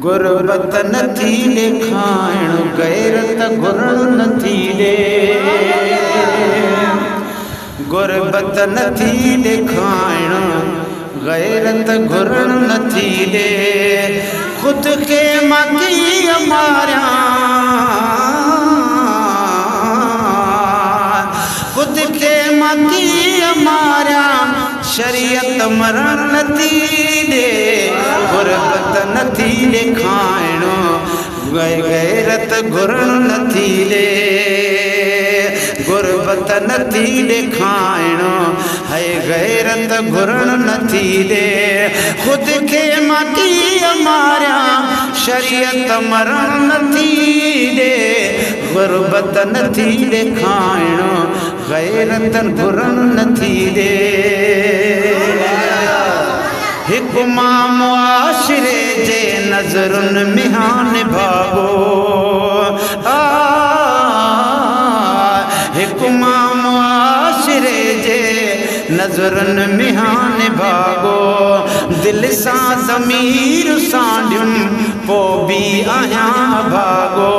गुरबत नथी ॾेखाइण गैरत घुरण नथी ॾे गुरबत नथी ॾेखाइण गैरत घुरण नथी ॾे खुद खे मां कीअं मारियां खुद खे मां कीअं मारियां शरीयत मरण नथी ॾे गुरबत नथी ॾेखाइण गैरत घुरण नथी ॾे गुरबत नथी ॾेखाइण है गैरत घुरण नथी ॾे खुद खे मां कीअं मारियां शरीयत मरण नथी ॾे गुरबत नथी ॾेखाइण गैरत घुरण नथी ॾे हिक मां मुआशिरे जे नज़रुनि में निभागो हिक मां मुआशिरे जे नज़रुनि में निभागो दिल सां ज़मीर सांडियुम पोइ बि आहियां भागो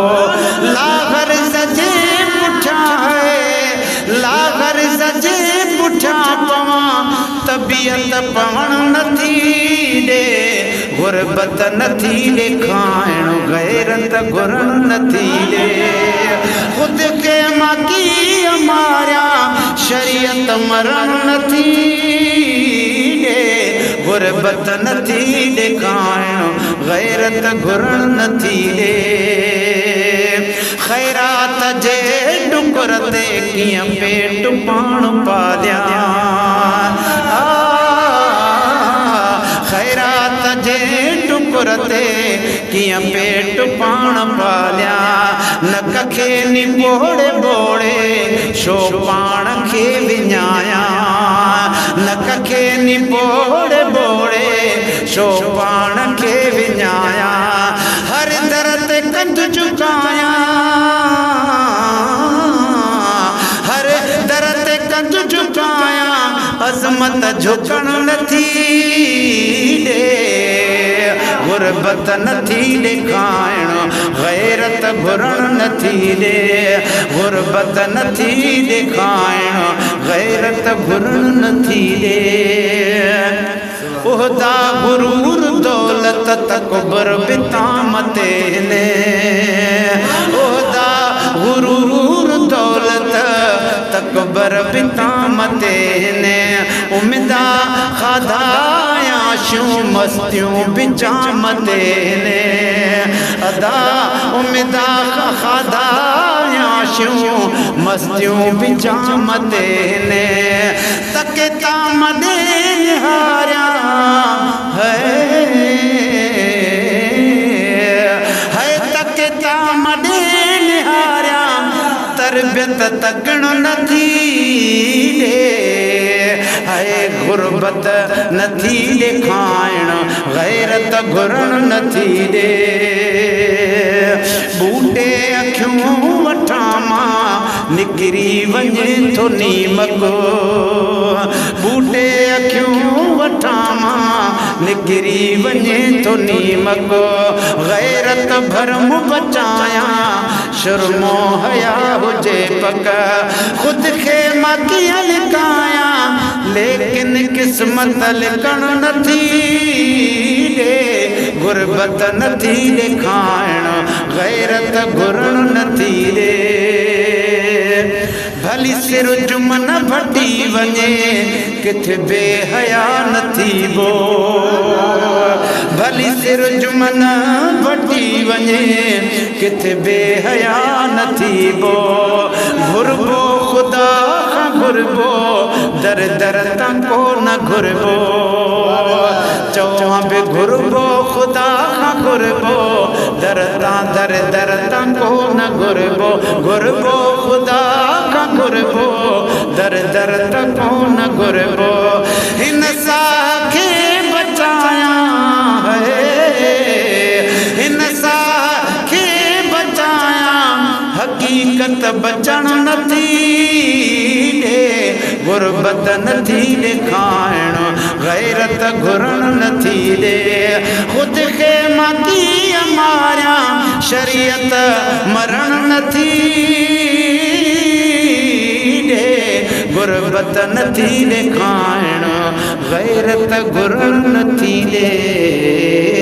लागर सजे पुठियां है लागर सजे पुठियां पवां तबियत पवण नथी ॾे गुरबत नथी ॾेखाइण गैरत घुरण नथी ॾे खुद खे मां कीअं मारियां शरीयत मरण नथी ॾे गुरबत नथी ॾेखाइण गैरत घुरण नथी ॾे ख़ैरात जे टुकर ते कीअं पेट पाण पालियां खैरात जे टुकर ते कीअं पेट पाण पालियां नक खे नि बोड़े बोड़े छो पाण खे विञायां नक खे नि बोड़े बोड़े छो पाण खे विञायां हर दर ते कंध झुकायां हर दर ते कंध झुकायां अज़मत झुकण नथी ॾे गुरबत नथी ॾेखाइण गैरत घुरण नथी ॾे गुरबत नथी ॾेखाइण गैरत घुरण नथी ॾे उहदा गुरूर दौलत तकबर बिताम ते ने उहदा गुरूर दौलत तकबर बिताम ते ने उम्दा खाधाया शूं मस्तियों बिचाम ते ने अदा उम्दा खाधाया शूं मस्तियों बिचाम ते ने तके ताम दे निहारिया है तके ताम दे निहारिया तरबियत तकण नथी ॾे है गुरबत नथी ॾेखाइण गैरत घुरण नथी ॾे बूटे अखियूं वठां मां निकिरी वञे थो नीमको बूटे अखियूं वठां मां निकिरी वञे थो नीमको गैरत भरम बचायां शुर्मो हया हुजे पक खुद खे मां कीअं लिकायां लेकिन किस्मत लिकण नथी ॾे गुरबत नथी ॾेखाइण गैरत घुरण नथी ॾे भली सिर जुमन फटी वञे किथे बेहया नथी बो भली सिर जुमन फटी वञे किथे बेहया नथी बो घुरबो खुदा खां घुरबो दर दर तां को न घुरबो चवां बि घुरबो खुदा खां घुरबो दर दर तां को न घुरबो घुरबो खुदा खां घुरबो दर दर तां को न घुरबो हिन साह खे बचायां है हिन साह खे बचायां हकीकत बचण नथी ॾे गुरबत नथी ॾेखाइण गैरत घुरण नथी ॾे खुद खे मां शरीयत मरण नथी दे गुरबत नथी ॾेखारण गैरत गुर नथी दे